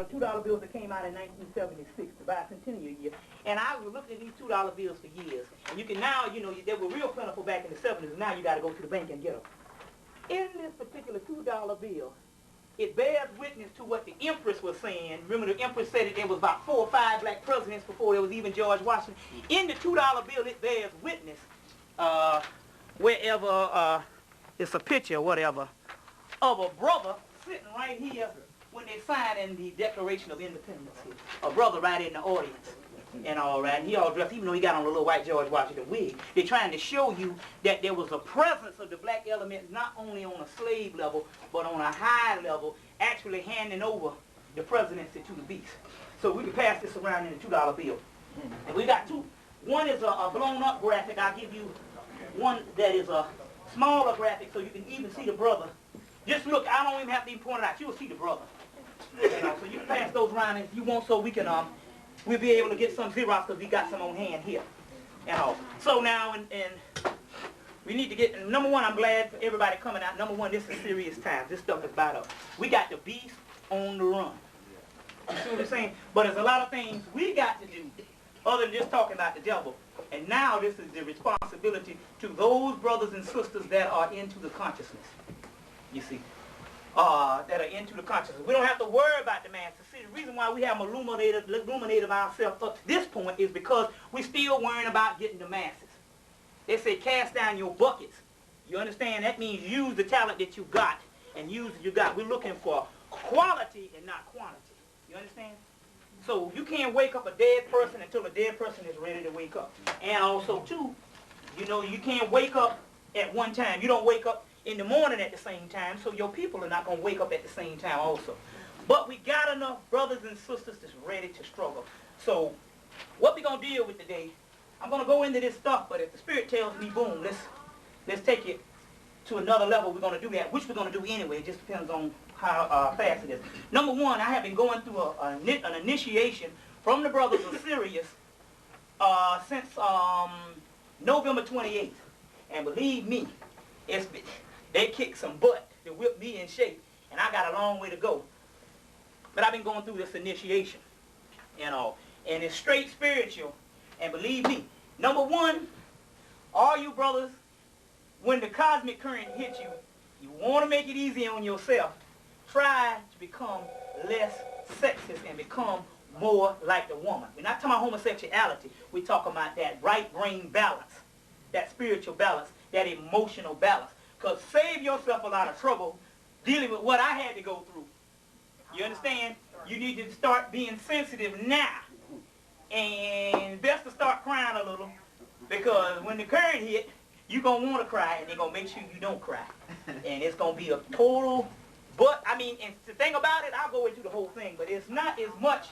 $2 bills that came out in 1976, the bicentennial year. And I was looking at these $2 bills for years. And you can now, you know, they were real plentiful back in the 70s, and now you got to go to the bank and get them. In this particular $2 bill, it bears witness to what the Empress was saying. Remember, the Empress said that there was about 4 or 5 black presidents before there was even George Washington. In the $2 bill, it bears witness, wherever it's a picture or whatever, of a brother sitting right here when they signed in the Declaration of Independence here. A brother right in the audience. And all right, he all dressed, even though he got on a little white George Washington wig. They're trying to show you that there was a presence of the black element not only on a slave level, but on a high level, actually handing over the presidency to the beast. So we can pass this around in the $2 bill. And we got two. One is a blown up graphic. I'll give you one that is a smaller graphic so you can even see the brother. Just look, I don't even have to even point it out. You'll see the brother. You know, so you can pass those around if you want, so we can we'll be able to get some Xerox because we got some on hand here. And all. So now, and we need to get, number one, I'm glad for everybody coming out. Number one, this is serious time. This stuff is about us. We got the beast on the run. You see what I'm saying? But there's a lot of things we got to do other than just talking about the devil. And now this is the responsibility to those brothers and sisters that are into the consciousness. You see? That are into the consciousness. We don't have to worry about the masses. See, the reason why we have illuminated ourselves up to this point is because we're still worrying about getting the masses. They say cast down your buckets. You understand? That means use the talent that you got and use what you got. We're looking for quality and not quantity. You understand? So you can't wake up a dead person until a dead person is ready to wake up. And also, too, you know, you can't wake up at one time. You don't wake up in the morning at the same time, so your people are not going to wake up at the same time also. But we got enough brothers and sisters that's ready to struggle. So what we're going to deal with today, I'm going to go into this stuff, but if the Spirit tells me, boom, let's take it to another level, we're going to do that, which we're going to do anyway. It just depends on how fast it is. Number one, I have been going through an initiation from the brothers of Sirius since November 28th. And believe me, they kicked some butt to whip me in shape, and I got a long way to go. But I've been going through this initiation, you know, and it's straight spiritual. And believe me, number one, all you brothers, when the cosmic current hits you, you want to make it easy on yourself. Try to become less sexist and become more like the woman. We're not talking about homosexuality. We're talking about that right brain balance, that spiritual balance, that emotional balance. Because save yourself a lot of trouble dealing with what I had to go through. You understand? You need to start being sensitive now. And best to start crying a little, because when the current hit, you're going to want to cry, and they're going to make sure you don't cry. And it's going to be a total, but, I mean, and the thing about it, I'll go into the whole thing, but it's not as much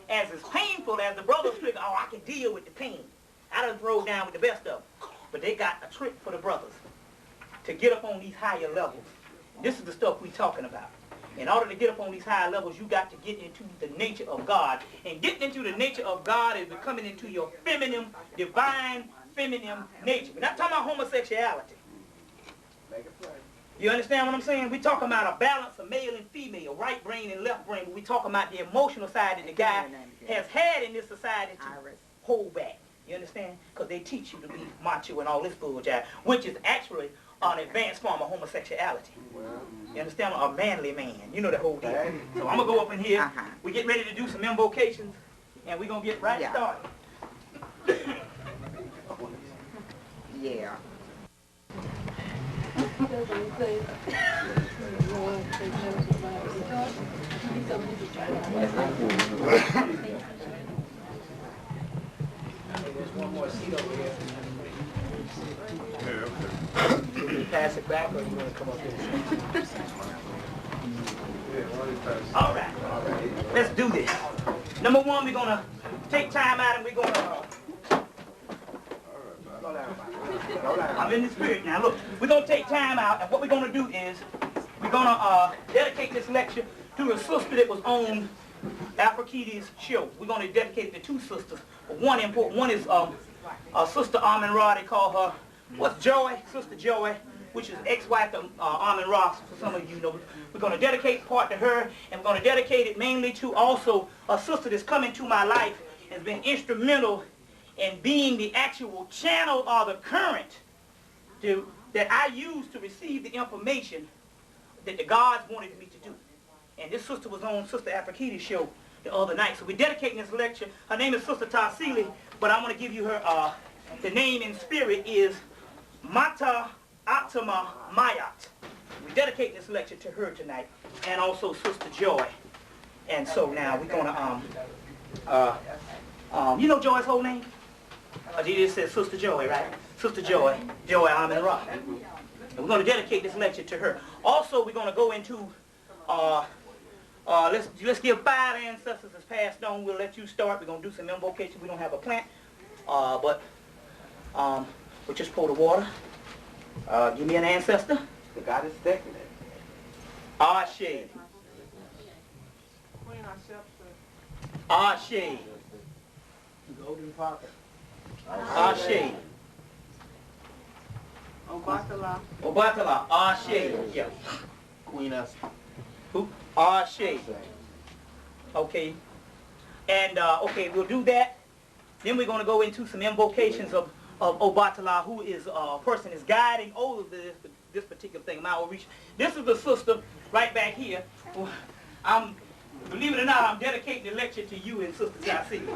as as painful as the brothers figure, oh, I can deal with the pain. I done throw down with the best of them. But they got a trick for the brothers to get up on these higher levels. This is the stuff we're talking about. In order to get up on these higher levels, you got to get into the nature of God. And getting into the nature of God is becoming into your feminine, divine, feminine nature. We're not talking about homosexuality. You understand what I'm saying? We're talking about a balance of male and female, right brain and left brain. But we're talking about the emotional side that the guy has had in this society to hold back. You understand? Because they teach you to be macho and all this bullshit, which is actually an advanced form of homosexuality. You understand? A manly man. You know the whole deal. So I'm going to go up in here. We get ready to do some invocations, and we're going to get right started. Yeah. There's one more seat over here. Can you pass it back, or you want to come up here? All right. Let's do this. Number one, we're going to take time out, and we're going to... I'm in the spirit now. Look, we're going to take time out, and what we're going to do is we're going to dedicate this lecture to a sister that was on Afrikides' show. We're going to dedicate it to two sisters. One important. One is Sister Amin Ra. They call her, what's Joy? Sister Joy. which is ex-wife of Armin Ross, for some of you know. We're going to dedicate part to her, and we're going to dedicate it mainly to also a sister that's come into my life and has been instrumental in being the actual channel or the current that I use to receive the information that the gods wanted me to do. And this sister was on Sister Afrikita's show the other night. So we're dedicating this lecture. Her name is Sister Tarsili, but I want to give you her, the name in spirit is Mata Atama Mayat. We're dedicating this lecture to her tonight, and also Sister Joy. And so now we're going to, you know Joy's whole name? She just says Sister Joy, right? Sister Joy, Joy Armin Rock. And we're going to dedicate this lecture to her. Also, we're going to go into, let's give 5 ancestors that's passed on. We'll let you start. We're going to do some invocation. We don't have a plant, but we'll just pour the water. Give me an ancestor. The goddess second. Ashe. Ashe. Golden pocket. Ashe. Obatala. Obatala. Ashe. Yeah. Queen Esther. Who? Ashe. Okay. And, okay, we'll do that. Then we're going to go into some invocations of Obatala, who is a person is guiding all of this particular thing. My outreach. This is the sister right back here. Believe it or not, I'm dedicating the lecture to you and Sister Tarsili.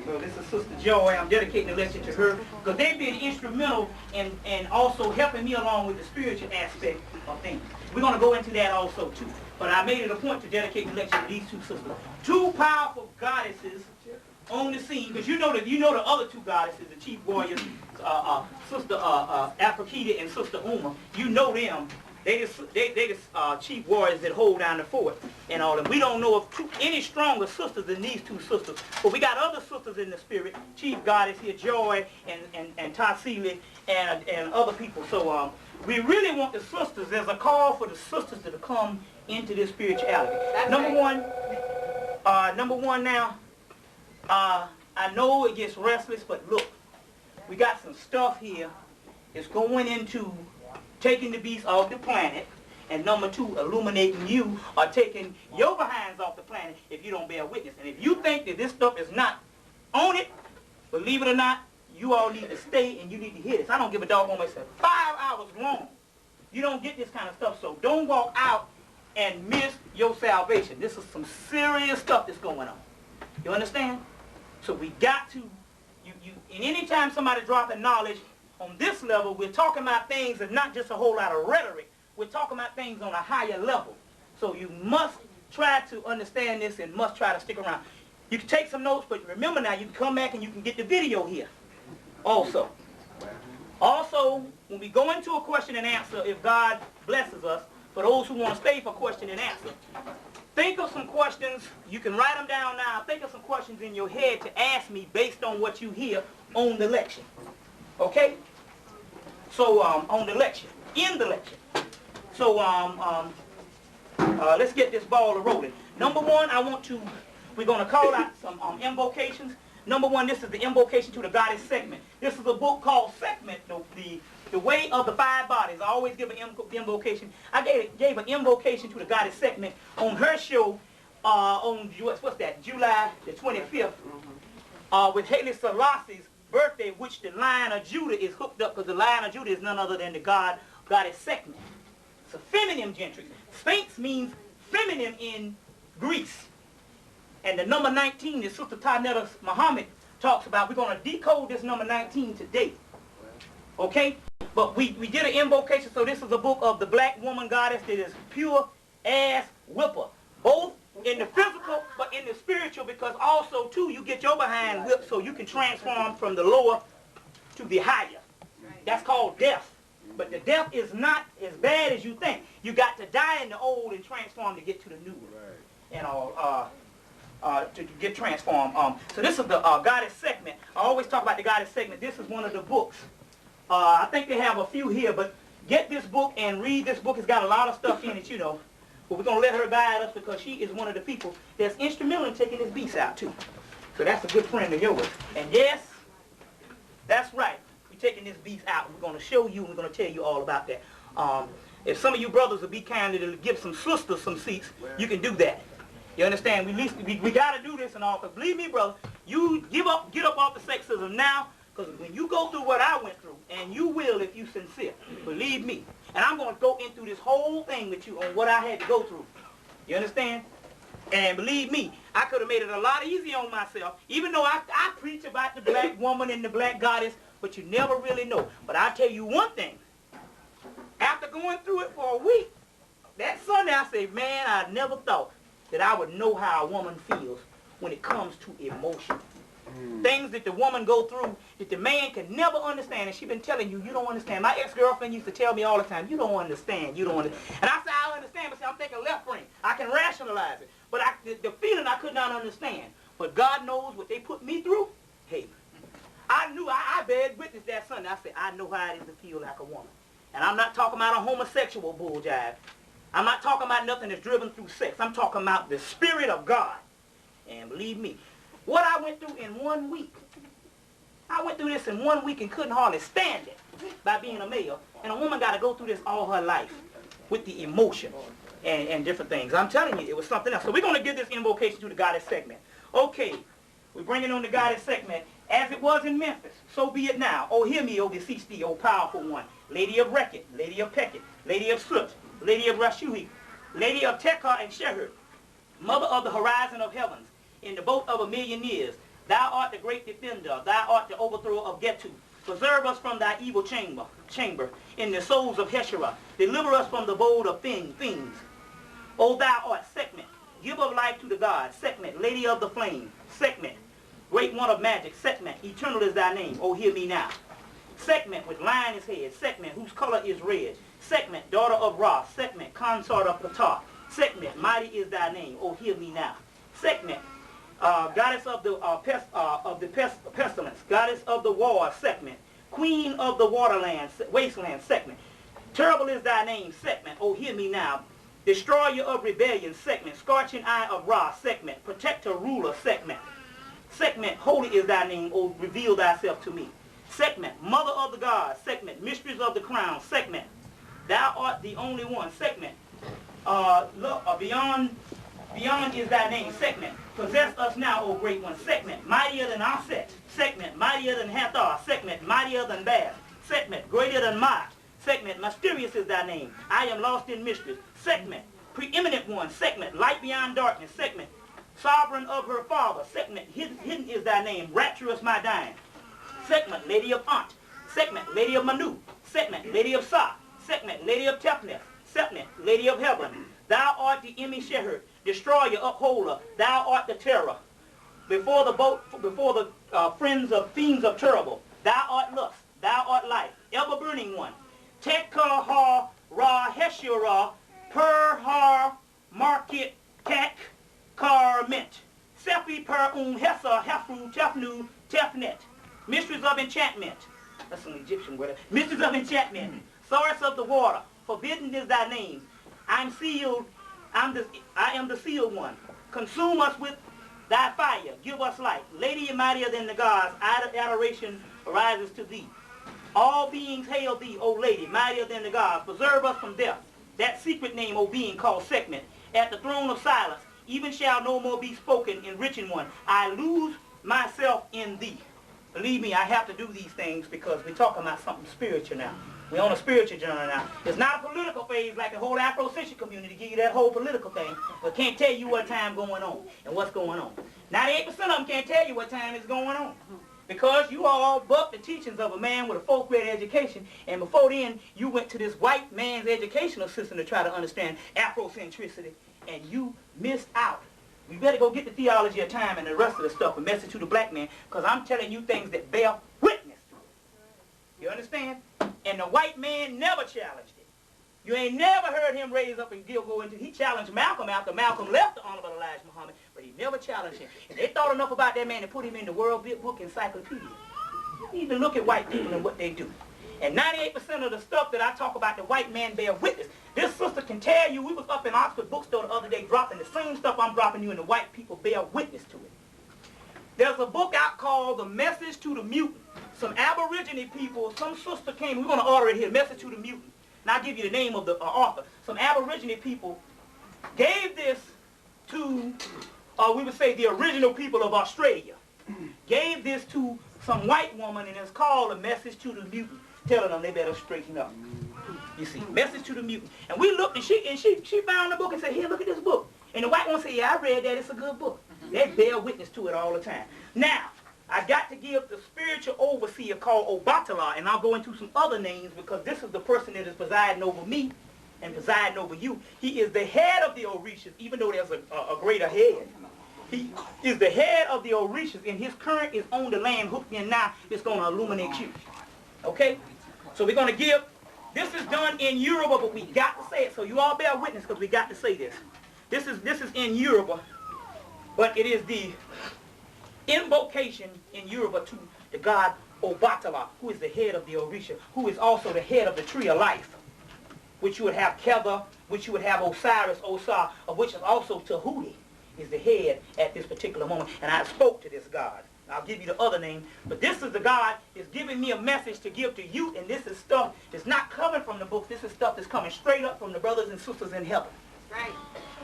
So this is Sister Joy. I'm dedicating the lecture to her because they've been instrumental in also helping me along with the spiritual aspect of things. We're going to go into that also too. But I made it a point to dedicate the lecture to these two sisters. 2 powerful goddesses on the scene, because you know the other 2 goddesses, the chief warriors, Sister Afrikita and Sister Uma. You know them. They just chief warriors that hold down the fort and all that. We don't know of any stronger sisters than these 2 sisters. But we got other sisters in the spirit, chief goddess here, Joy and Tarsili and other people. So we really want the sisters. There's a call for the sisters to come into this spirituality. Number one now. I know it gets restless, but look, we got some stuff here. It's going into taking the beast off the planet, and number 2, illuminating you or taking your behinds off the planet if you don't bear witness. And if you think that this stuff is not on it, believe it or not, you all need to stay and you need to hear this. I don't give a doggone myself. 5 hours long. You don't get this kind of stuff, so don't walk out and miss your salvation. This is some serious stuff that's going on. You understand? So we got to, and anytime somebody dropping knowledge on this level, we're talking about things and not just a whole lot of rhetoric. We're talking about things on a higher level. So you must try to understand this and must try to stick around. You can take some notes, but remember now, you can come back and you can get the video here also. Also, when we go into a question and answer, if God blesses us, for those who want to stay for question and answer, think of some questions. You can write them down now. Think of some questions in your head to ask me based on what you hear on the lecture. Okay? So, on the lecture. In the lecture. So, let's get this ball rolling. Number 1, we're going to call out some invocations. Number 1, this is the invocation to the goddess Segment. This is a book called Segment, the Way of the 5 Bodies. I always give an invocation. I gave an invocation to the goddess Segment on her show on, what's that, July the 25th, with Haile Selassie's birthday, which the Lion of Judah is hooked up, because the Lion of Judah is none other than the goddess Segment. It's a feminine gentry. Sphinx means feminine in Greece. And the number 19 that Sister Tanetta Muhammad talks about, we're going to decode this number 19 today. Okay? But we did an invocation, so this is a book of the black woman goddess that is pure ass whipper. Both in the physical, but in the spiritual, because also, too, you get your behind whipped so you can transform from the lower to the higher. That's called death. But the death is not as bad as you think. You got to die in the old and transform to get to the new. And to get transformed. So this is the goddess Segment. I always talk about the goddess Segment. This is one of the books. I think they have a few here, but get this book and read this book. It's got a lot of stuff in it, you know. But we're going to let her guide us because she is one of the people that's instrumental in taking this beast out, too. So that's a good friend of yours. And yes, that's right. We're taking this beast out. We're going to show you and we're going to tell you all about that. If some of you brothers will be kind to give some sisters some seats, you can do that. You understand? We got to do this and all. Because believe me, brother, you get up off the sexism now. Because when you go through what I went through, and you will if you sincere, believe me. And I'm going to go into this whole thing with you on what I had to go through. You understand? And believe me, I could have made it a lot easier on myself, even though I preach about the black woman and the black goddess, but you never really know. But I'll tell you one thing. After going through it for a week, that Sunday I said, man, I never thought that I would know how a woman feels when it comes to emotion. Things that the woman go through that the man can never understand. And she been telling you, you don't understand. My ex-girlfriend used to tell me all the time, you don't understand, you don't understand. And I said, I understand, but see, I'm thinking left brain. I can rationalize it. But the feeling I could not understand. But God knows what they put me through. Hey, I knew, I bear witness that Sunday. I said, I know how it is to feel like a woman. And I'm not talking about a homosexual bull jive. I'm not talking about nothing that's driven through sex. I'm talking about the Spirit of God. And believe me, what I went through in 1 week, I went through this in 1 week and couldn't hardly stand it by being a male. And a woman got to go through this all her life with the emotion and different things. I'm telling you, it was something else. So we're going to give this invocation to the goddess segment. Okay, we're bringing on the goddess segment. As it was in Memphis, so be it now. Oh, hear me, oh, beseech thee, oh, powerful one. Lady of Rekhet, Lady of Peket, Lady of Sut, Lady of Rashuhi, Lady of Tekar and Sheher, Mother of the horizon of heavens, in the boat of 1,000,000 years. Thou art the great defender. Thou art the overthrower of Getu. Preserve us from thy evil chamber in the souls of Hesherah. Deliver us from the bold of fiends. O thou art Sekhmet, give of life to the gods. Sekhmet, Lady of the flame. Sekhmet, great one of magic. Sekhmet, eternal is thy name. O hear me now. Sekhmet, with lion's head. Sekhmet, whose color is red. Sekhmet, daughter of Ra. Sekhmet, consort of Ptah. Sekhmet, mighty is thy name. O hear me now. Sekhmet, goddess of the pestilence, goddess of the war, Sekhmet, queen of the wasteland, Sekhmet. Terrible is thy name, Sekhmet. Oh, hear me now. Destroyer of rebellion, Sekhmet. Scorching eye of Ra, Sekhmet. Protector, ruler, Sekhmet. Sekhmet, holy is thy name. Oh, reveal thyself to me. Sekhmet, mother of the gods, Sekhmet. Mistress of the crown, Sekhmet. Thou art the only one, Sekhmet. Beyond is thy name, Sekhmet. Possess us now, O great one, Sekhmet. Mightier than Aset, Sekhmet. Mightier than Hathor, Sekhmet. Mightier than Baz, Sekhmet. Greater than Ma'at, Sekhmet. Mysterious is thy name. I am lost in mysteries, Sekhmet. Preeminent one, Sekhmet. Light beyond darkness, Sekhmet. Sovereign of her father, Sekhmet. Hidden is thy name. Rapturous my dying, Sekhmet. Lady of Ant, Sekhmet. Lady of Manu, Sekhmet. Lady of Sa, Sekhmet. Lady of Tephneth, Sekhmet. Lady of Hebron. Thou art the Emi Sheher, destroyer, upholder. Thou art the terror. Before the fiends of terrible. Thou art lust. Thou art life. Ever burning one. Tekar ha ra heshura per har market kak kar mint. Sefi per hesa hefru tefnu tefnet. Mistress of enchantment. That's an Egyptian word. Mistress of enchantment. Source of the water. Forbidden is thy name. I'm sealed. I am the sealed one. Consume us with thy fire. Give us light. Lady mightier than the gods. Adoration arises to thee. All beings hail thee, O lady, mightier than the gods. Preserve us from death. That secret name, O being called Sekhmet. At the throne of silence, even shall no more be spoken, enriching one. I lose myself in thee. Believe me, I have to do these things because we're talking about something spiritual now. We're on a spiritual journey now. It's not a political phase like the whole Afro-Centric community give you that whole political thing, but can't tell you what time going on and what's going on. 98% of them can't tell you what time is going on because you all bucked the teachings of a man with a fourth grade education, and before then you went to this white man's educational system to try to understand Afrocentricity, and you missed out. You better go get the theology of time and the rest of the stuff and message to the black man, because I'm telling you things that bear witness to it. You understand? And the white man never challenged it. You ain't never heard him raise up and go into. He challenged Malcolm after Malcolm left the Honorable Elijah Muhammad, but he never challenged him. And they thought enough about that man to put him in the World Book Encyclopedia. You need to look at white people and what they do. And 98% of the stuff that I talk about, the white man bear witness. This sister can tell you, we was up in Oxford bookstore the other day dropping the same stuff I'm dropping you, and the white people bear witness to it. There's a book out called The Message to the Mutant. Some Aborigine people, some sister came, we're going to order it here, Message to the Mutant. and I'll give you the name of the author. Some Aborigine people gave this to, we would say the original people of Australia, gave this to some white woman, and it's called A Message to the Mutant, telling them they better straighten up. You see, Message to the Mutant. And we looked, and she found the book and said, here, look at this book. And the white one said, yeah, I read that, it's a good book. They bear witness to it all the time. Now, I got to give the spiritual overseer called Obatala, and I'll go into some other names because this is the person that is presiding over me and presiding over you. He is the head of the Orishas, even though there's a greater head. He is the head of the Orishas, and his current is on the land, hooked in now. It's going to illuminate you. Okay? So we're going to give, this is done in Yoruba, but we got to say it. So you all bear witness because we got to say this. This is in Yoruba, but it is the invocation in Yoruba to the god Obatala, who is the head of the Orisha, who is also the head of the tree of life, which you would have Kether, which you would have Osiris, Osar, of which is also Tahuti, is the head at this particular moment. And I spoke to this god. I'll give you the other name, but this is the God that's giving me a message to give to you, and this is stuff that's not coming from the book. This is stuff that's coming straight up from the brothers and sisters in heaven. Right.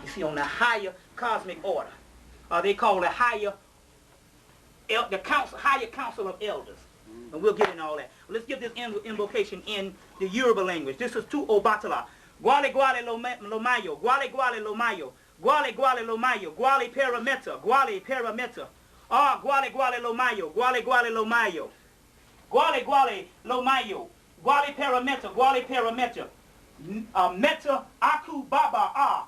You see, on the higher cosmic order. They call it higher council of elders. And we'll get into all that. Let's give this invocation in the Yoruba language. This is to Obatala. Guale guale lomayo, guale guale lomayo, guale guale lomayo, guale parameta, guale parameta. Ah, guale guale lomayo, guale guale lomayo, guale guale lomayo, guale parameta, guale parameta. Meta aku baba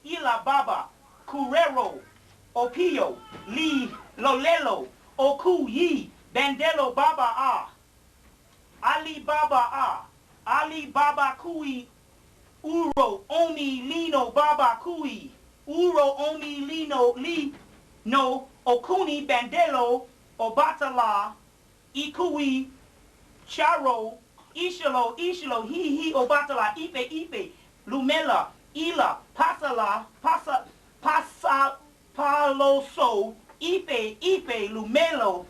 ila baba kurero opio li lolelo oku yi bandelo baba ali baba kui uro omi lino baba kui uro omi lino li no okuni bandelo obatala ikui charo Ishalo, he, Obatala, Ipe, Lumela, Ila, Pasala, Paloso, Ipe, Lumelo,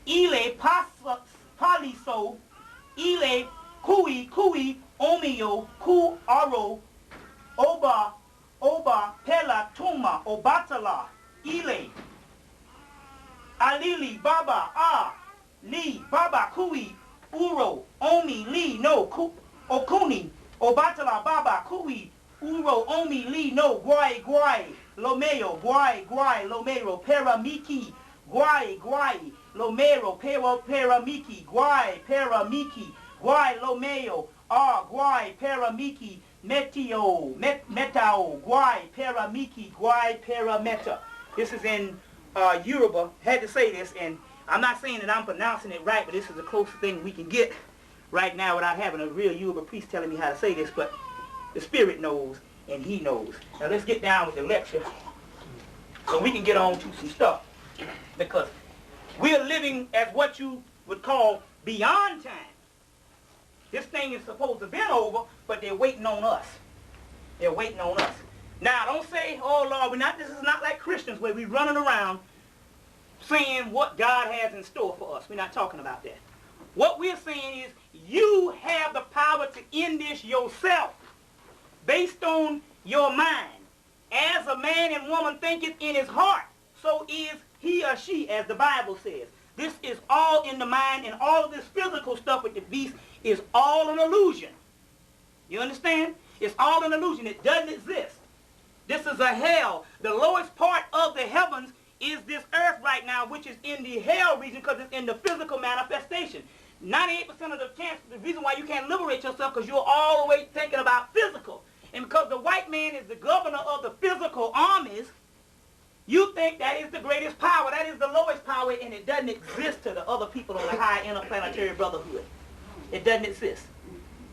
Ile, Paliso, Ile, Kui, Omio, Ku, Aro, Oba, Pela, Tuma, Obatala, Ile, Alili, Baba, Li, Baba, Kui, Uro, Omi, Li, no, Okuni, Obatala, Baba, Kui, Uro, Omi, Li, no, Guai, Lomeo, Guai, Lomero, Paramiki, Guai, Lomero, Paramiki, Guai, Lomeo, Guai, Paramiki, Metao, Guai, Paramiki, Guai, Parameta. This is in Yoruba. Had to say this, and I'm not saying that I'm pronouncing it right, but this is the closest thing we can get right now without having a real Yoruba priest telling me how to say this, but the Spirit knows, and he knows. Now let's get down with the lecture so we can get on to some stuff, because we're living as what you would call beyond time. This thing is supposed to have been over, but they're waiting on us. They're waiting on us. Now, don't say, oh, Lord, this is not like Christians where we're running around saying what God has in store for us. We're not talking about that. What we're saying is you have the power to end this yourself based on your mind. As a man and woman thinketh in his heart, so is he or she, as the Bible says. This is all in the mind, and all of this physical stuff with the beast is all an illusion. You understand? It's all an illusion. It doesn't exist. This is a hell. The lowest part of the heavens is this earth right now, which is in the hell region because it's in the physical manifestation. 98% of the chance, the reason why you can't liberate yourself, because you're all the way thinking about physical. And because the white man is the governor of the physical armies, you think that is the greatest power. That is the lowest power, and it doesn't exist to the other people on the high interplanetary brotherhood. It doesn't exist.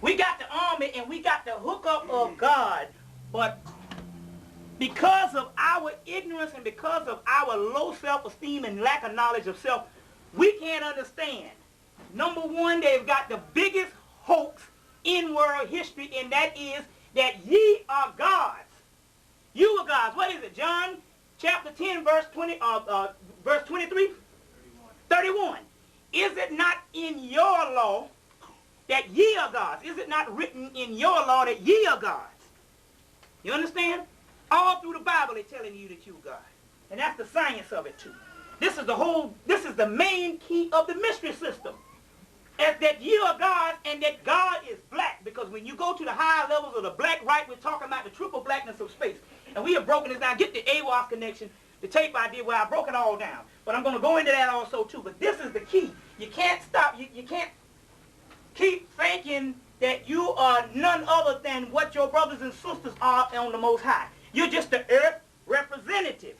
We got the army, and we got the hookup of God, but because of our ignorance and because of our low self-esteem and lack of knowledge of self, we can't understand. Number one, they've got the biggest hoax in world history, and that is that ye are gods. You are gods. What is it? John chapter 10, verse 23? 31. Is it not in your law that ye are gods? Is it not written in your law that ye are gods? You understand? All through the Bible they're telling you that you're God. And that's the science of it too. This is the main key of the mystery system. As that you are God and that God is black. Because when you go to the higher levels of the black right, we're talking about the triple blackness of space. And we have broken this down. Get the AWAS connection, the tape I did where I broke it all down. But I'm going to go into that also too. But this is the key. You can't stop. You can't keep thinking that you are none other than what your brothers and sisters are on the Most High. You're just the earth representative.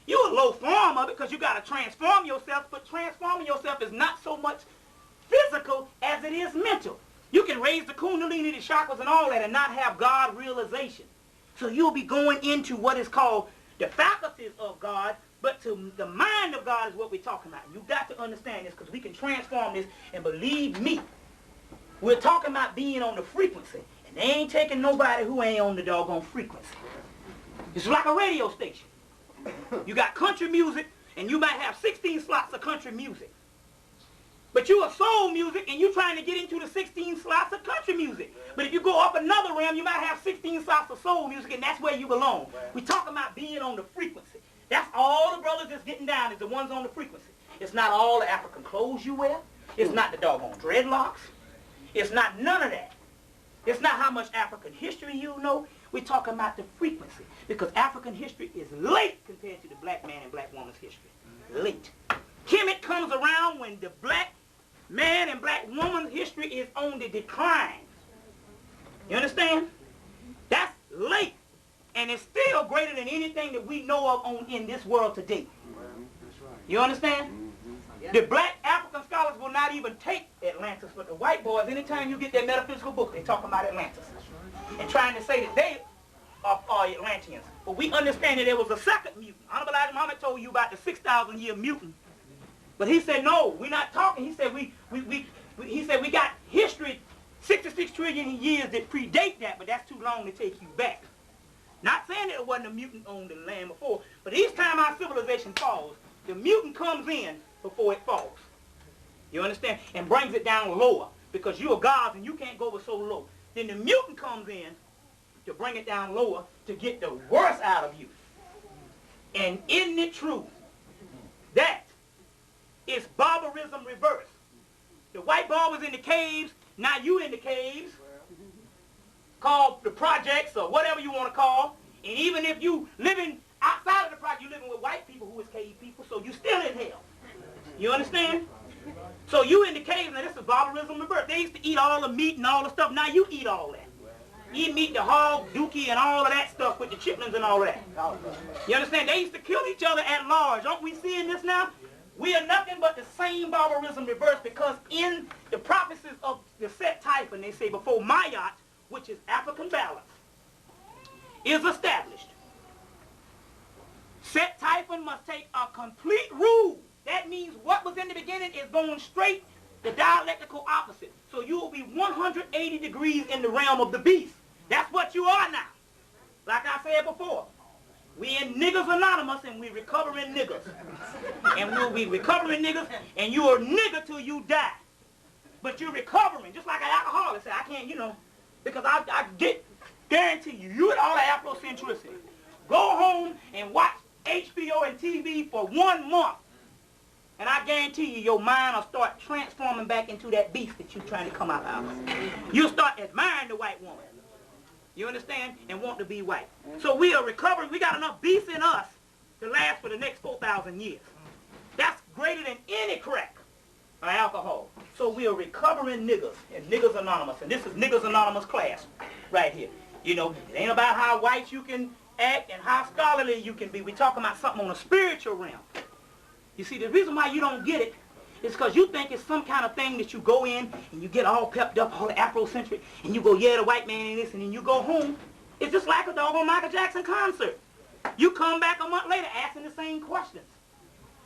You're a low form of it because you got to transform yourself, but transforming yourself is not so much physical as it is mental. You can raise the kundalini, the chakras, and all that and not have God realization. So you'll be going into what is called the faculties of God, but to the mind of God is what we're talking about. You got to understand this because we can transform this, and believe me, we're talking about being on the frequency, and they ain't taking nobody who ain't on the doggone frequency. It's like a radio station. You got country music, and you might have 16 slots of country music. But you are soul music, and you're trying to get into the 16 slots of country music. But if you go up another realm, you might have 16 slots of soul music, and that's where you belong. We're talking about being on the frequency. That's all the brothers that's getting down is the ones on the frequency. It's not all the African clothes you wear. It's not the doggone dreadlocks. It's not none of that. It's not how much African history you know. We're talking about the frequency. Because African history is late compared to the black man and black woman's history. Late. Hemmitt comes around when the black man and black woman's history is on the decline. You understand? That's late. And it's still greater than anything that we know of in this world today. You understand? The black African scholars will not even take Atlantis, but the white boys, anytime you get their metaphysical book, they're talking about Atlantis. And trying to say that they are Atlanteans. But we understand that there was a second mutant. Honorable Elijah Muhammad told you about the 6,000-year mutant. But he said, no, we're not talking. He said, we got history, 66 trillion years that predate that, but that's too long to take you back. Not saying that it wasn't a mutant on the land before, but each time our civilization falls, the mutant comes in before it falls. You understand? And brings it down lower, because you are gods and you can't go so low. Then the mutant comes in to bring it down lower to get the worst out of you. And isn't it true that it's barbarism reversed? The white boy was in the caves, now you in the caves, called the projects or whatever you want to call. And even if you living outside of the project, you're living with white people who is cave people, so you still in hell. You understand? So you in the caves, now this is barbarism reversed. They used to eat all the meat and all the stuff, now you eat all that. Eat meat, the hog, dookie, and all of that stuff with the chitlins and all of that. You understand? They used to kill each other at large. Aren't we seeing this now? We are nothing but the same barbarism reversed, because in the prophecies of the set Typhon, they say before Mayat, which is African balance, is established, set Typhon must take a complete rule. That means what was in the beginning is going straight the dialectical opposite. So you will be 180 degrees in the realm of the beast. That's what you are now. Like I said before, we in Niggers Anonymous, and we recovering niggers. And we'll be recovering niggers, and you're a nigger till you die. But you're recovering, just like an alcoholic. Say, I can't, you know, because I guarantee you, you with all the Afrocentricity, go home and watch HBO and TV for 1 month. And I guarantee you, your mind will start transforming back into that beast that you're trying to come out of. You'll start admiring the white woman. You understand? And want to be white. So we are recovering. We got enough beast in us to last for the next 4,000 years. That's greater than any crack or alcohol. So we are recovering niggers and Niggers Anonymous. And this is Niggers Anonymous class right here. You know, it ain't about how white you can act and how scholarly you can be. We're talking about something on a spiritual realm. You see, the reason why you don't get it is because you think it's some kind of thing that you go in and you get all pepped up, all Afrocentric, and you go, yeah, the white man and this, and then you go home. It's just like a doggone Michael Jackson concert. You come back a month later asking the same questions.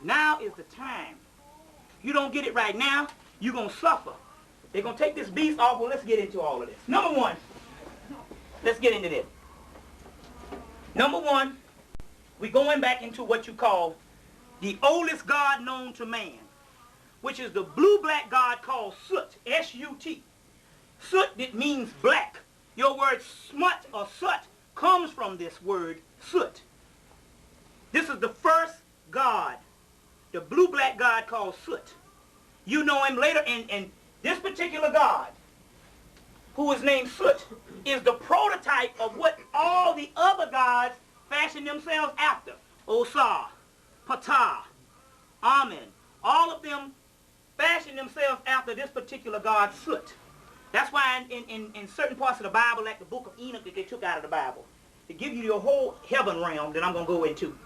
Now is the time. You don't get it right now, you're going to suffer. They're going to take this beast off. Well, let's get into all of this. Number one, let's get into this. Number one, we're going back into what you call the oldest God known to man. which is the blue-black god called Soot, S-U-T. Soot, it means black. Your word smut or soot comes from this word soot. This is the first god, the blue-black god called Soot. You know him later, and this particular god, who is named Soot, is the prototype of what all the other gods fashioned themselves after. Osar, Ptah, Amen. All of them fashioned themselves after this particular god, Soot. That's why in certain parts of the Bible, like the book of Enoch that they took out of the Bible, to give you your whole heaven realm that I'm going to go into.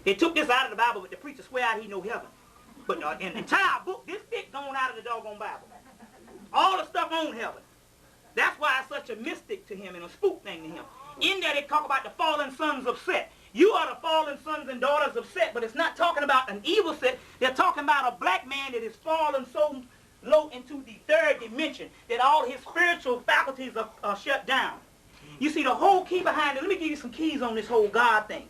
They took this out of the Bible, but the preacher swear out he know heaven. But in the entire book, this thick gone out of the doggone Bible. All the stuff on heaven. That's why it's such a mystic to him and a spook thing to him. In there they talk about the fallen sons of Set. You are the fallen sons and daughters of Set, but it's not talking about an evil Set. They're talking about a black man that is fallen so low into the third dimension that all his spiritual faculties are shut down. You see, the whole key behind it, let me give you some keys on this whole God thing.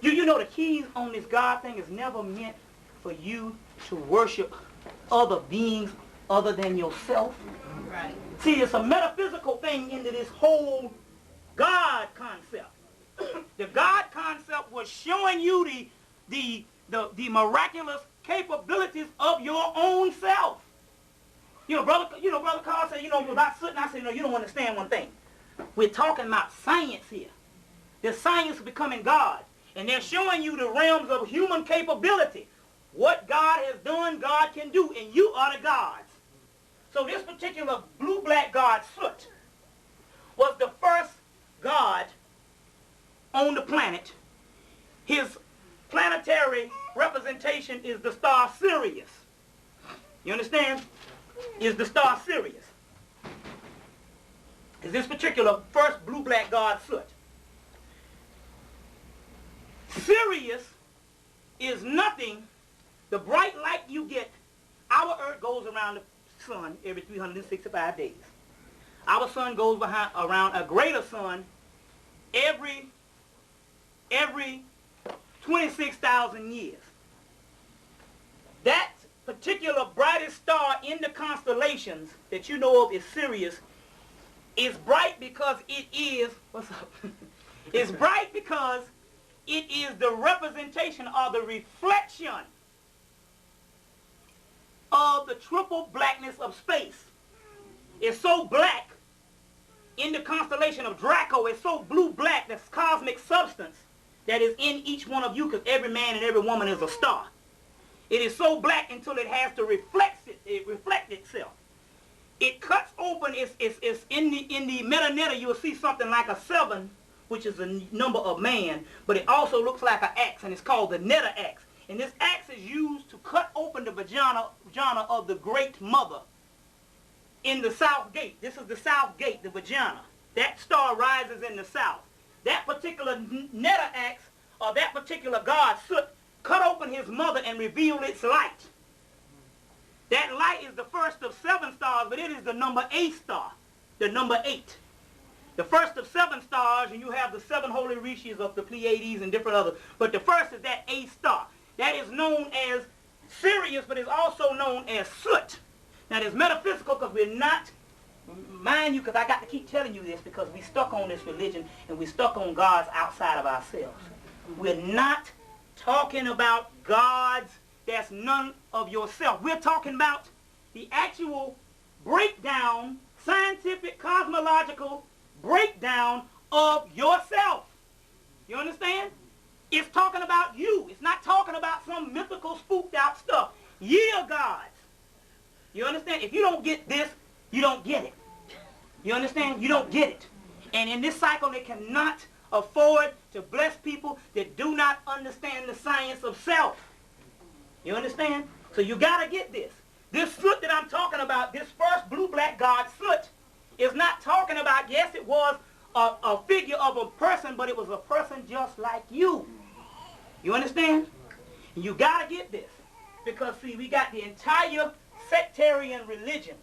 You know the keys on this God thing is never meant for you to worship other beings other than yourself. Right. See, it's a metaphysical thing into this whole God concept. The God concept was showing you the miraculous capabilities of your own self. Brother Carl said, about Soot, and I said, no, you don't understand one thing. We're talking about science here. The science is becoming God. And they're showing you the realms of human capability. What God has done, God can do, and you are the gods. So this particular blue-black god, Soot, was the first god on the planet. His planetary representation is the star Sirius. You understand? Is the star Sirius. Is this particular first blue-black god, Soot. Sirius is nothing. The bright light you get, our earth goes around the sun every 365 days. Our sun goes around a greater sun every 26,000 years. That particular brightest star in the constellations that you know of is Sirius. Is bright because it is, what's up? It's bright because it is the representation or the reflection of the triple blackness of space. It's so black in the constellation of Draco. It's so blue-black, this cosmic substance that is in each one of you, because every man and every woman is a star. It is so black until it has to reflect itself. It cuts open. It's in the meta-netta. You will see something like a 7, which is a number of man, but it also looks like an axe, and it's called the netta axe. And this axe is used to cut open the vagina of the great mother in the south gate. This is the south gate, the vagina. That star rises in the south. That particular netta axe, or that particular god, Soot, cut open his mother and revealed its light. That light is the first of 7 stars, but it is the number 8 star, the number 8. The first of 7 stars, and you have the 7 holy rishis of the Pleiades and different others. But the first is that 8th star. That is known as Sirius, but it's also known as Soot. Now, it's metaphysical because we're not, mind you, because I got to keep telling you this because we stuck on this religion and we stuck on gods outside of ourselves. We're not talking about gods that's none of yourself. We're talking about the actual breakdown, scientific, cosmological breakdown of yourself. You understand? It's talking about you. It's not talking about some mythical, spooked out stuff. Ye are gods. You understand? If you don't get this, you don't get it. You understand? You don't get it. And in this cycle, they cannot afford to bless people that do not understand the science of self. You understand? So you got to get this. This Soot that I'm talking about, this first blue-black god, Soot, is not talking about, yes, it was a figure of a person, but it was a person just like you. You understand? And you got to get this. Because, see, we got the entire sectarian religion.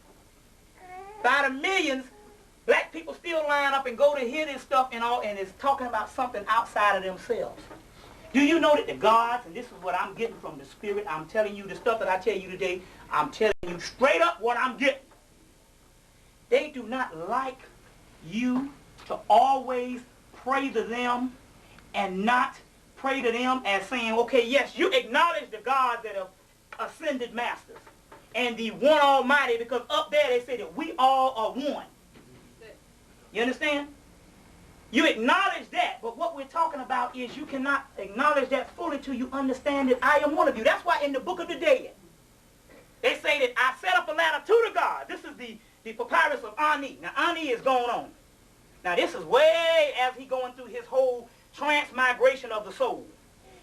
By the millions, black people still line up and go to hear this stuff and all, and it's talking about something outside of themselves. Do you know that the gods, and this is what I'm getting from the Spirit, I'm telling you the stuff that I tell you today, I'm telling you straight up what I'm getting. They do not like you to always pray to them and not pray to them as saying, okay, yes, you acknowledge the gods that are ascended masters and the one Almighty, because up there they say that we all are one. You understand? You acknowledge that, but what we're talking about is you cannot acknowledge that fully till you understand that I am one of you. That's why in the book of the dead, they say that I set up a ladder to the God. This is the papyrus of Ani. Now, Ani is going on. Now, this is way as he going through his whole transmigration of the soul.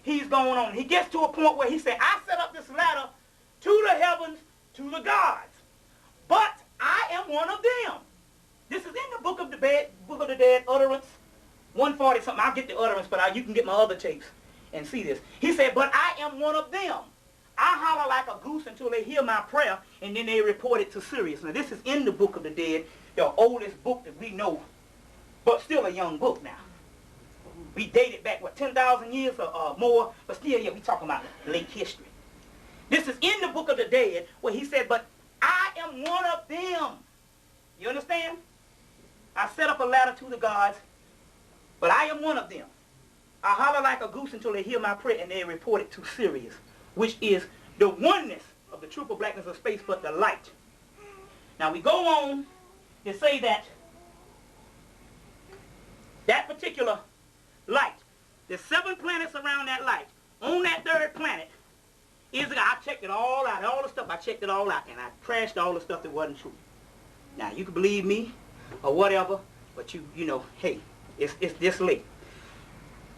He's going on. He gets to a point where he said, I set up this ladder to the heavens, to the gods, but I am one of them. This is in the book of the Dead, utterance 140 something. I'll get the utterance, but you can get my other tapes and see this. He said, but I am one of them. I holler like a goose until they hear my prayer, and then they report it to Sirius. Now, this is in the book of the Dead, the oldest book that we know, but still a young book now. We dated back, what, 10,000 years or more, but still, yeah, we talking about late history. This is in the book of the Dead, where he said, but I am one of them. You understand? I set up a ladder to the gods, but I am one of them. I holler like a goose until they hear my prayer, and they report it to Sirius, which is the oneness of the triple blackness of space, but the light. Now we go on to say that that particular light, the 7 planets around that light, on that 3rd planet, I checked it all out, all the stuff, I checked it all out, and I trashed all the stuff that wasn't true. Now, you can believe me or whatever, but you know, hey, it's this late.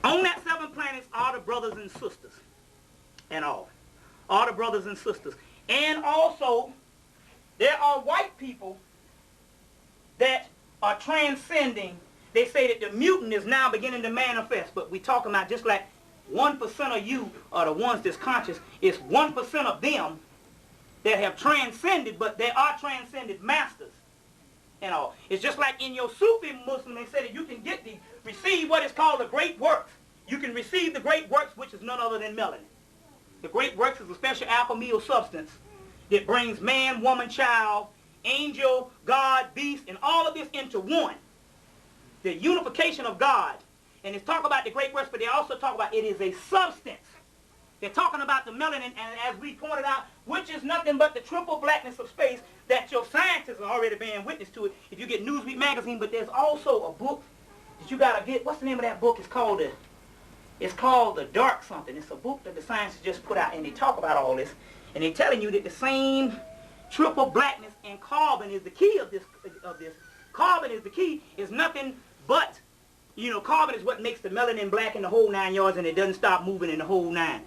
On that 7 planets are the brothers and sisters and all the brothers and sisters. And also, there are white people that are transcending. They say that the mutant is now beginning to manifest, but we're talking about just like 1% of you are the ones that's conscious. It's 1% of them that have transcended, but they are transcended masters and all. It's just like in your Sufi Muslim, they say that you can receive what is called the great works. You can receive the great works, which is none other than melanin. The great works is a special alchemical substance that brings man, woman, child, angel, God, beast, and all of this into one. The unification of God. And it's talk about the great works, but they also talk about it is a substance. They're talking about the melanin, and as we pointed out, which is nothing but the triple blackness of space that your scientists are already bearing witness to it if you get Newsweek magazine. But there's also a book that you got to get. What's the name of that book? It's called The Dark Something. It's a book that the scientists just put out, and they talk about all this. And they're telling you that the same triple blackness and carbon is the key of this. Carbon is the key, is nothing but, you know, carbon is what makes the melanin black in the whole 9 yards, and it doesn't stop moving in the whole 9.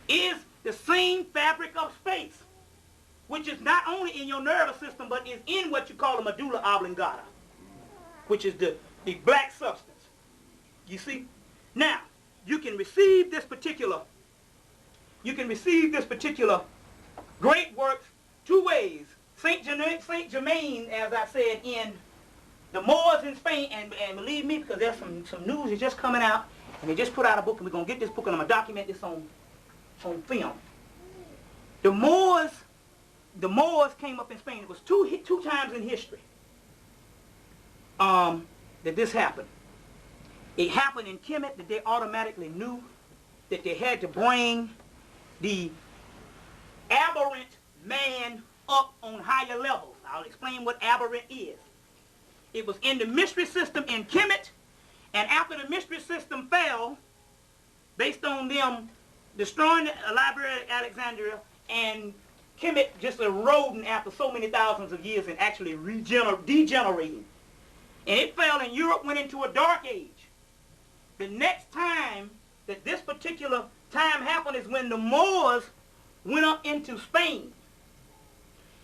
Is the same fabric of space, which is not only in your nervous system, but is in what you call the medulla oblongata, which is the black substance. You see? Now, you can receive this particular great works 2 ways. Saint Germain, as I said, in the Moors in Spain, and believe me, because there's some news is just coming out, and they just put out a book, and we're going to get this book, and I'm going to document this on film. The Moors came up in Spain. It was two times in history that this happened. It happened in Hemmitt that they automatically knew that they had to bring the aberrant man up on higher levels. I'll explain what aberrant is. It was in the mystery system in Hemmitt, and after the mystery system fell, based on them destroying the library at Alexandria, and Hemmitt just eroding after so many thousands of years and actually degenerating. And it fell, and Europe went into a dark age. The next time that this particular time happened is when the Moors went up into Spain.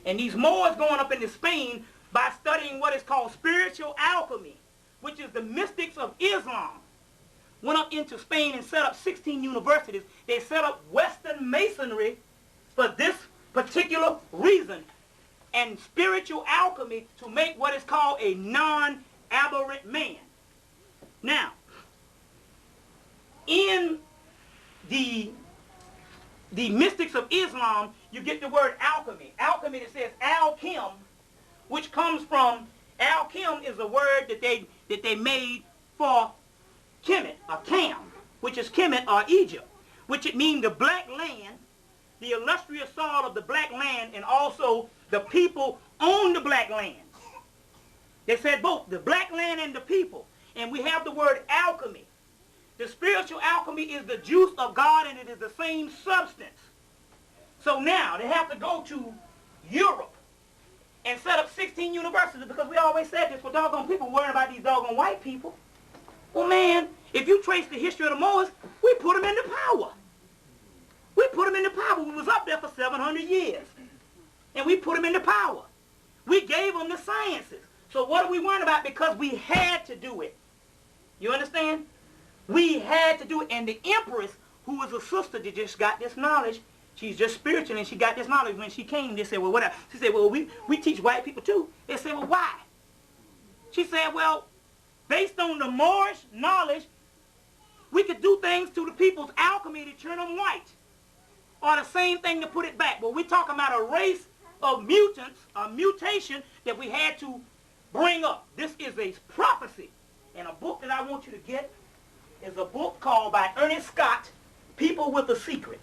And these Moors going up into Spain by studying what is called spiritual alchemy, which is the mystics of Islam, went up into Spain and set up 16 universities. They set up Western Masonry for this particular reason, and spiritual alchemy to make what is called a non-aberrant man. Now, in the mystics of Islam, you get the word alchemy. Alchemy, it says al-kim, which comes from, al-kim is a word that they made for Kemet, or Cam, which is Kemet or Egypt, which it means the black land, the illustrious soil of the black land, and also the people on the black land. They said both, the black land and the people. And we have the word alchemy. The spiritual alchemy is the juice of God, and it is the same substance. So now they have to go to Europe and set up 16 universities, because we always said this, for doggone people worrying about these doggone white people. Well, man, if you trace the history of the Moors, we put them into power. We put them into power. We was up there for 700 years. And we put them into power. We gave them the sciences. So what are we worrying about? Because we had to do it. You understand? We had to do it. And the empress, who was a sister that just got this knowledge, she's just spiritual, and she got this knowledge. When she came, they said, well, what? She said, well, we teach white people too. They said, well, why? She said, well, based on the Moorish knowledge, we could do things to the people's alchemy to turn them white. Or the same thing to put it back. But we're talking about a race of mutants, a mutation that we had to bring up. This is a prophecy. And a book that I want you to get is a book called by Ernest Scott, People with a Secret.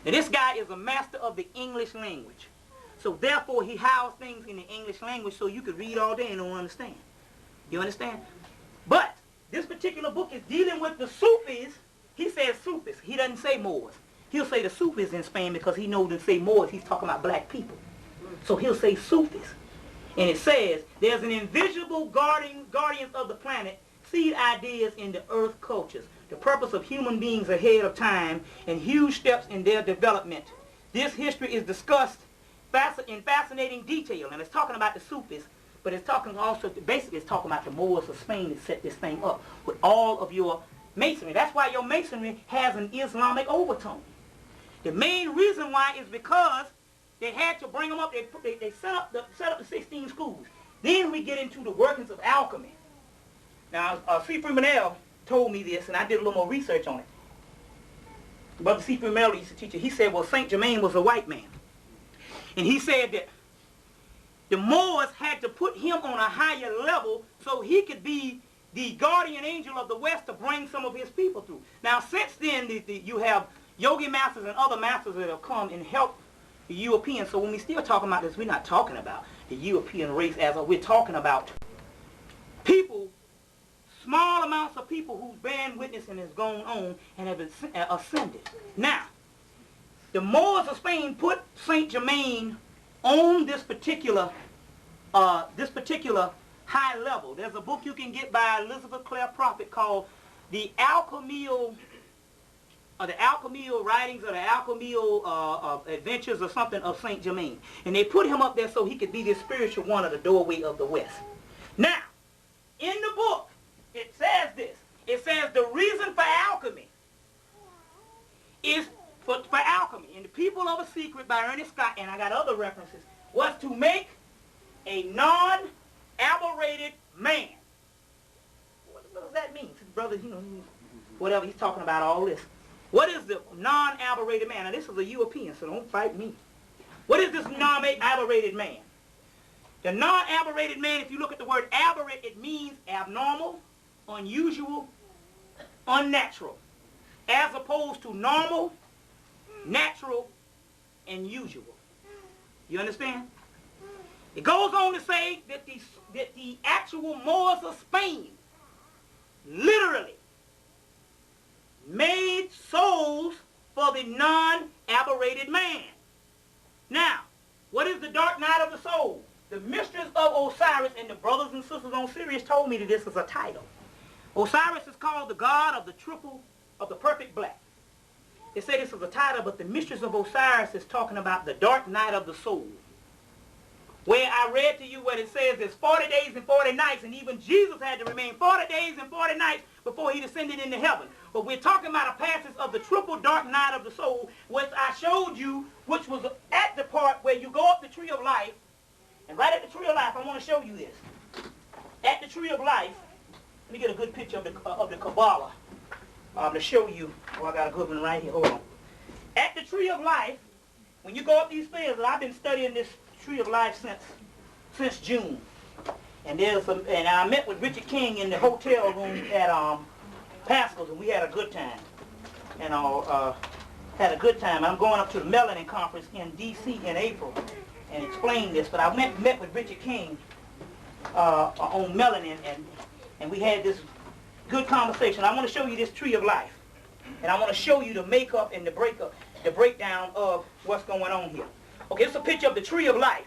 And this guy is a master of the English language. So therefore he housed things in the English language so you could read all day and don't understand. You understand? But this particular book is dealing with the Sufis. He says Sufis. He doesn't say Moors. He'll say the Sufis in Spain because he knows to say Moors, he's talking about black people. So he'll say Sufis. And it says, there's an invisible guardians of the planet, seed ideas in the earth cultures, the purpose of human beings ahead of time, and huge steps in their development. This history is discussed in fascinating detail, and it's talking about the Sufis, but it's talking also, basically it's talking about the Moors of Spain that set this thing up with all of your masonry. That's why your masonry has an Islamic overtone. The main reason why is because they had to bring them up. They set up the 16 schools. Then we get into the workings of alchemy. Now, C. Freeman told me this, and I did a little more research on it. Brother C. Freeman used to teach it. He said, well, Saint Germain was a white man. And he said that the Moors had to put him on a higher level so he could be the guardian angel of the West to bring some of his people through. Now, since then, you have yogi masters and other masters that have come and helped the Europeans. So when we still talking about this, we're not talking about the European race as we're talking about people, small amounts of people whose band witnessing has gone on and have ascended. Now, the Moors of Spain put Saint Germain on this particular high level. There's a book you can get by Elizabeth Clare Prophet called The Alchemial Writings or the Alchemial Adventures or something of Saint Germain. And they put him up there so he could be this spiritual one of the doorway of the West. Now, in the book, it says this. It says the reason for alchemy is for alchemy. And the People of a Secret by Ernest Scott, and I got other references, was to make a non-aberrated man. What does that mean? Brother, whatever, he's talking about all this. What is the non-aberrated man? Now, this is a European, so don't fight me. What is this non-aberrated man? The non-aberrated man, if you look at the word aberrate, it means abnormal, unusual, unnatural, as opposed to normal, natural, and usual. You understand? It goes on to say that the actual Moors of Spain literally made souls for the non-aberrated man. Now, what is the dark night of the soul? The mistress of Osiris, and the brothers and sisters on Sirius told me that this is a title. Osiris is called the god of the perfect black. They say this is a title, but the mistress of Osiris is talking about the dark night of the soul. Where I read to you what it says is 40 days and 40 nights, and even Jesus had to remain 40 days and 40 nights before he descended into heaven. But we're talking about a passage of the triple dark night of the soul, which I showed you, which was at the part where you go up the tree of life, and right at the tree of life, I want to show you this. At the tree of life, let me get a good picture of the Kabbalah. to show you. Oh, I got a good one right here. Hold on. At the Tree of Life, when you go up these stairs, and I've been studying this Tree of Life since June. And I met with Richard King in the hotel room at Pascal's, and we had a good time. And had a good time. I'm going up to the Melanin Conference in D.C. in April and explain this. But I met with Richard King on melanin, and we had this good conversation. I want to show you this Tree of Life. And I want to show you the makeup and the breakdown of what's going on here. Okay, it's a picture of the Tree of Life.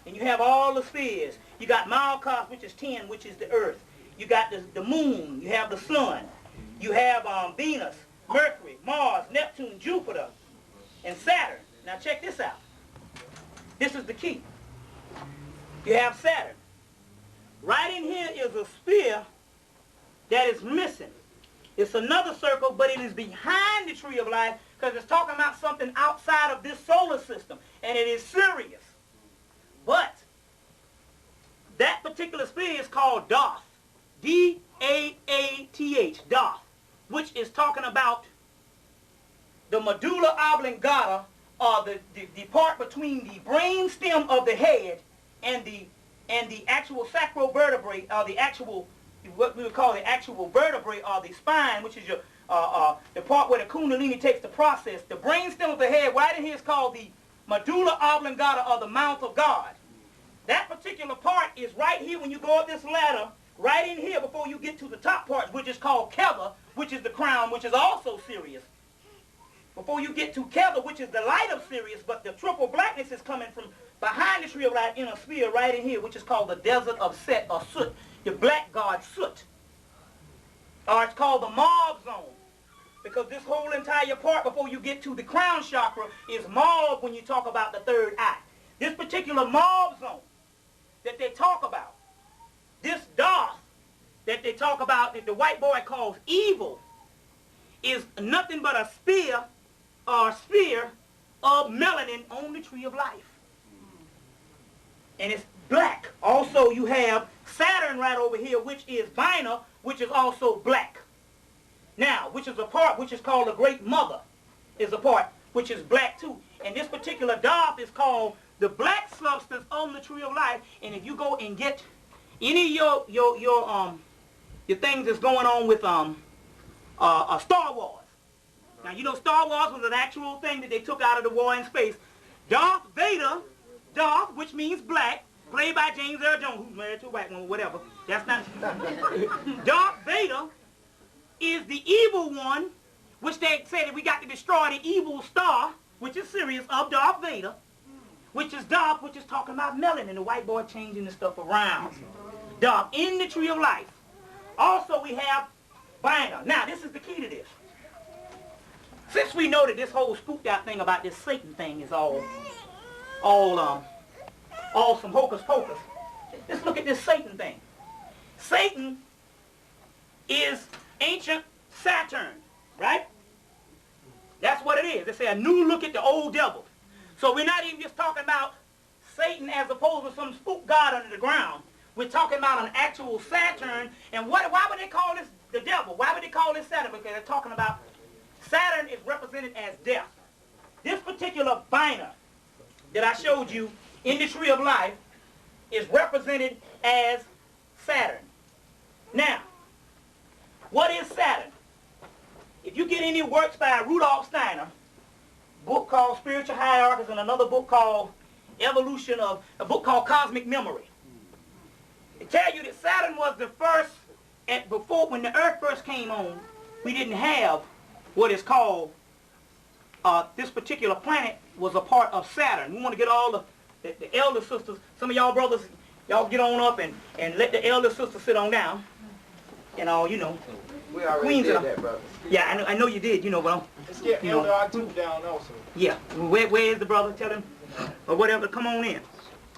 And you have all the spheres. You got Malkuth, which is 10, which is the earth. You got the moon. You have the sun. You have Venus, Mercury, Mars, Neptune, Jupiter, and Saturn. Now check this out. This is the key. You have Saturn. Right in here is a sphere that is missing. It's another circle, but it is behind the Tree of Life because it's talking about something outside of this solar system, and it is Sirius. But that particular sphere is called Doth, D-A-A-T-H, Doth, which is talking about the medulla oblongata, or the part between the brain stem of the head and the actual sacrovertebrae, or the actual, what we would call the actual vertebrae, or the spine, which is your the part where the kundalini takes the process. The brain stem of the head, right in here, is called the medulla oblongata, or the mouth of God. That particular part is right here when you go up this ladder, right in here before you get to the top part, which is called Kether, which is the crown, which is also Sirius. Before you get to Kether, which is the light of Sirius, but the triple blackness is coming from behind the Tree of Life in a sphere right in here, which is called the desert of Set, or Soot, the black god Soot. Or it's called the mauve zone, because this whole entire part before you get to the crown chakra is mauve when you talk about the third eye. This particular mauve zone that they talk about, this Doth that they talk about, that the white boy calls evil, is nothing but a sphere or sphere of melanin on the Tree of Life. And it's black. Also, you have Saturn right over here, which is Vina, which is also black. Now, which is a part which is called the Great Mother, is a part which is black too. And this particular Doth is called the black substance on the Tree of Life. And if you go and get any of your things that's going on with Star Wars. Now, you know Star Wars was an actual thing that they took out of the war in space. Darth Vader, Darth, which means black, played by James Earl Jones, who's married to a white woman, whatever. That's not... Darth Vader is the evil one, which they said that we got to destroy the evil star, which is Sirius, of Darth Vader, which is Darth, which is talking about melanin, the white boy changing the stuff around. Darth in the Tree of Life. Also, we have Vina. Now, this is the key to this. Since we know that this whole spooked out thing about this Satan thing is all some hocus pocus, let's look at this Satan thing. Satan is ancient Saturn, right? That's what it is. They say a new look at the old devil. So we're not even just talking about Satan as opposed to some spook god under the ground. We're talking about an actual Saturn. And why would they call this the devil? Why would they call this Saturn? Because they're talking about Saturn is represented as death. This particular Vina that I showed you in the Tree of Life is represented as Saturn. Now, what is Saturn? If you get any works by Rudolf Steiner, a book called Spiritual Hierarchies and another book called a book called Cosmic Memory, they tell you that Saturn was the first, before when the Earth first came on, we didn't have what is called, this particular planet was a part of Saturn. We want to get all the elder sisters, some of y'all brothers, y'all get on up and let the elder sisters sit on down. And all, you know. We already did that, brother. Yeah, I know you did, you know, but let's get Elder R2 down also. Yeah, where is the brother? Tell him, or whatever, come on in.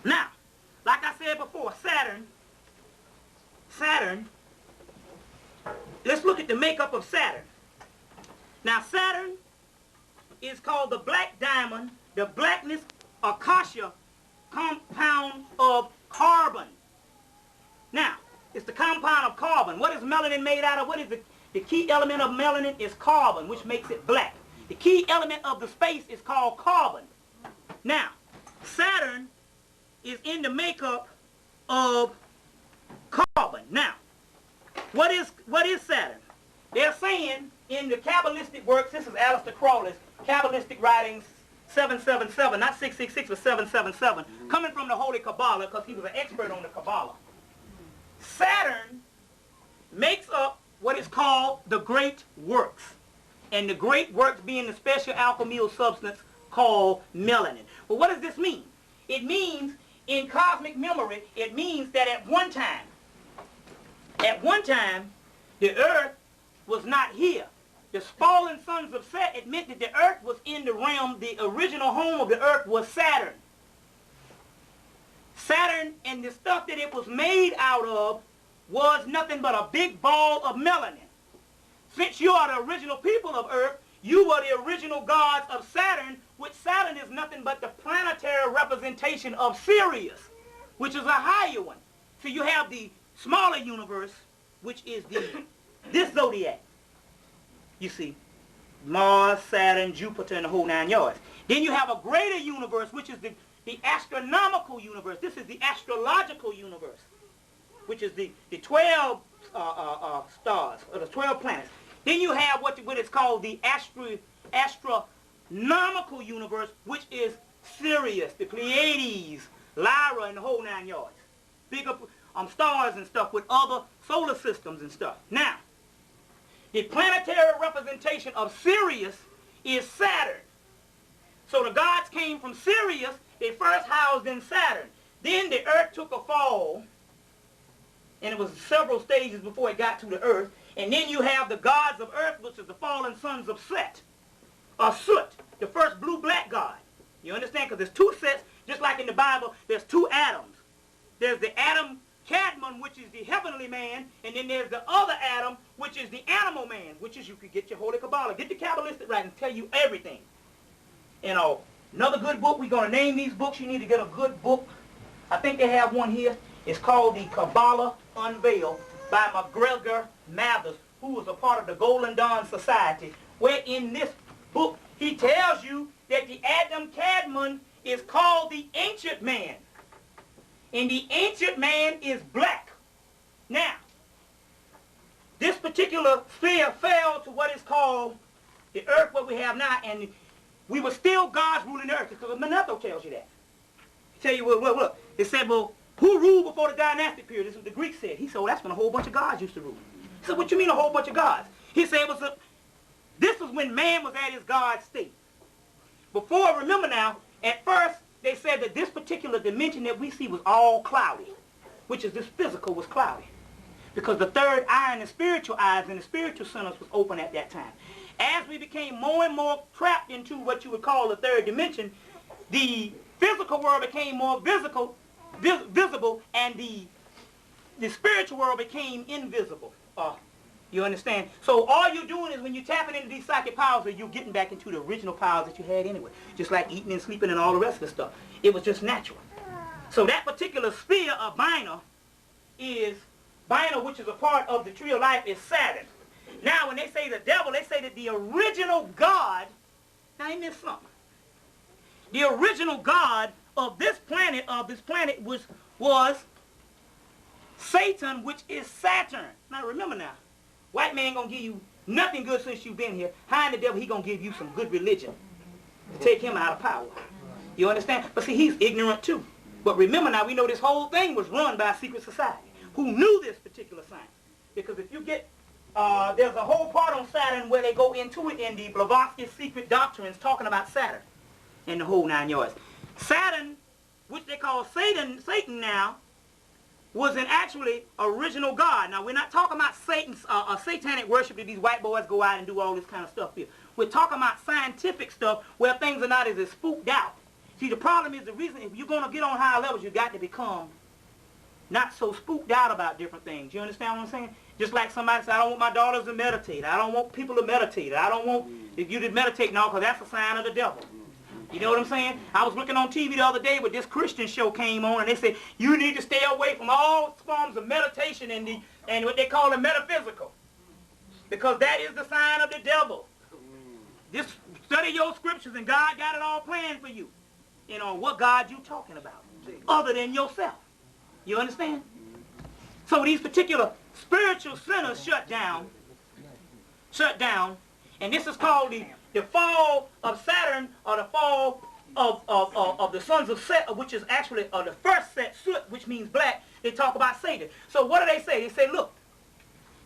Now, like I said before, Saturn, let's look at the makeup of Saturn. Now, Saturn is called the black diamond, the blackness Akasha compound of carbon. Now, it's the compound of carbon. What is melanin made out of? What is The key element of melanin is carbon, which makes it black. The key element of the space is called carbon. Now, Saturn is in the makeup of carbon. Now, what is Saturn? They're saying in the Kabbalistic works, this is Aleister Crowley's Kabbalistic writings, 777, not 666, but 777, coming from the Holy Kabbalah, because he was an expert on the Kabbalah. Saturn makes up what is called the Great Works, and the Great Works being the special alchemical substance called melanin. Well, what does this mean? It means, in cosmic memory, it means that at one time, the earth was not here. The fallen sons of Set, it meant that the earth was in the realm. The original home of the earth was Saturn. Saturn and the stuff that it was made out of was nothing but a big ball of melanin. Since you are the original people of earth, you were the original gods of Saturn, which Saturn is nothing but the planetary representation of Sirius, which is a higher one. So you have the smaller universe, which is this zodiac. You see, Mars, Saturn, Jupiter, and the whole 9 yards. Then you have a greater universe, which is the astronomical universe. This is the astrological universe, which is the 12 stars, or the 12 planets. Then you have what is called the astronomical universe, which is Sirius, the Pleiades, Lyra, and the whole 9 yards. Bigger stars and stuff with other solar systems and stuff. Now, the planetary representation of Sirius is Saturn. So the gods came from Sirius. They first housed in Saturn. Then the earth took a fall, and it was several stages before it got to the earth. And then you have the gods of earth, which is the fallen sons of Set, or Soot, the first blue-black god. You understand? Because there's 2 sets, just like in the Bible, there's 2 Adams. There's the Adam Cadmon, which is the heavenly man, and then there's the other Adam, which is the animal man, which is, you could get your Holy Kabbalah, get the Kabbalistic right and tell you everything. You know, another good book, we're going to name these books. You need to get a good book. I think they have one here. It's called The Kabbalah Unveiled by McGregor Mathers, who was a part of the Golden Dawn Society, where in this book he tells you that the Adam Cadmon is called the Ancient Man. And the Ancient Man is black. Now, this particular sphere fell to what is called the earth, what we have now, and we were still gods ruling the earth, because Manetho tells you that. He tell you, well, look, it said, well, who ruled before the dynastic period? This is what the Greeks said. He said, well, that's when a whole bunch of gods used to rule. He said, what you mean a whole bunch of gods? He said, this was when man was at his God state. Before, remember now, at first, they said that this particular dimension that we see was all cloudy, which is this physical was cloudy, because the third eye and the spiritual eyes and the spiritual centers was open at that time. As we became more and more trapped into what you would call the third dimension, the physical world became more visible, and the spiritual world became invisible. You understand? So all you're doing is when you're tapping into these psychic powers, you're getting back into the original powers that you had anyway. Just like eating and sleeping and all the rest of the stuff. It was just natural. So that particular sphere of Bina, which is a part of the tree of life, is Saturn. Now when they say the devil, they say that the original God, now I missed something. The original God of this planet was Satan, which is Saturn. Now remember now, white man gonna give you nothing good since you've been here. Hiding the devil, he gonna give you some good religion to take him out of power. You understand? But see, he's ignorant too. But remember now, we know this whole thing was run by a secret society who knew this particular science. Because if you get, there's a whole part on Saturn where they go into it in the Blavatsky secret doctrines talking about Saturn and the whole 9 yards. Saturn, which they call Satan now, was an actually original God. Now, we're not talking about Satan's satanic worship that these white boys go out and do all this kind of stuff here. We're talking about scientific stuff where things are not as spooked out. See, the problem is the reason, if you're going to get on higher levels, you've got to become not so spooked out about different things. You understand what I'm saying? Just like somebody said, I don't want my daughters to meditate. I don't want people to meditate. I don't want you to meditate now, because that's a sign of the devil. You know what I'm saying? I was looking on TV the other day where this Christian show came on, and they said, you need to stay away from all forms of meditation and what they call the metaphysical. Because that is the sign of the devil. Just study your scriptures and God got it all planned for you. You know, what God you talking about? Other than yourself. You understand? So these particular spiritual sinners shut down. And this is called the fall of Saturn, or the fall of the sons of Set, which is actually the first set, soot, which means black. They talk about Satan. So what do they say? They say, look,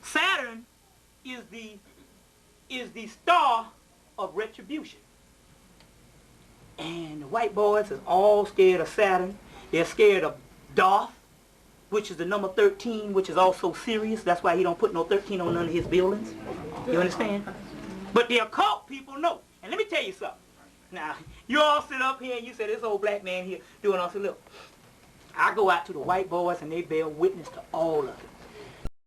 Saturn is the star of retribution. And the white boys is all scared of Saturn. They're scared of Darth, which is the number 13, which is also serious. That's why he don't put no 13 on none of his buildings. You understand? But the occult people know. And let me tell you something. Now, you all sit up here and you say, this old black man here doing all this. Look, I go out to the white boys and they bear witness to all of it.